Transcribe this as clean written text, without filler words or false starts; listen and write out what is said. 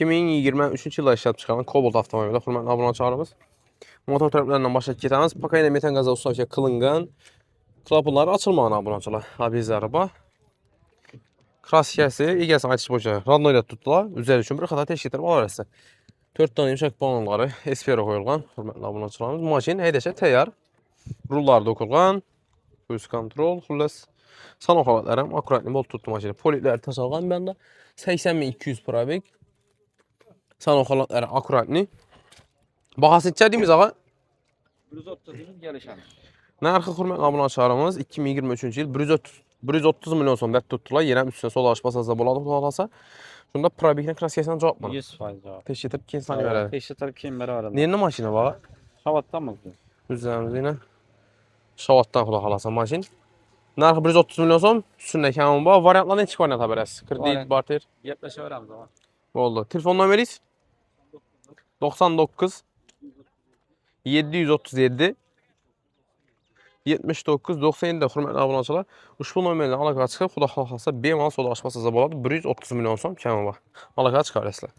2023 yılda işlep çıxaran Cobalt avtomobili hörmətli abunəçilərimiz. Motor tərəflərindən başlayıb getəmiz. Pakayla metan qaza ustaviyə qılınğan. Klapınları açılmayan abunəçilər. Abiz araba. Kraskəsi, igəsi açış boca. Radno ilə tutdular. Üzəri üçün bir xata teşkil edir arası. 4 dənə yumşaq balonları espero qoyulğan hörmətli abunəçilərimiz. Maşın hədəşə təyar. Rullar dokurğan. Cruise control, xullas. Salon xalatlarım akuratlı bol tutdu maşını. Politlər təsalğan bəndə 80.200 probek. Salon xalatları akuratlı. Bahası içədiyimiz ağa 130'un gelişen. narxı hörmətli abunəçilərimiz 2023-cü il 130 milyon son bət tutdular. Yenə üstünə sol aşpasazda boladı olasa. Şunda probeklə kraskəsindən cavab mı? 100% cevap. Teşkil edib 2 saniyə verədi. Teşhitler kimleri aradı? Neyinə maşını var? Havattan mı? Üzərimizdə yenə şavatdan xulaq alasan maşın. Narxı 130 milyon son, üstündə kəmin var. Variantlardan heç variant haberəs. Kredit, Variant. barter. Yaklaşa öğrendim zaman. Oldu. Telefon nömeriz 99 737 79 97 hörmətli abunəçilər. Uşbu nömrələ əlaqə çıxıb, xuda xalqasa bemal soda açmasınız boladı. 130 milyon son kəmin var. Əlaqə çıxar əslə.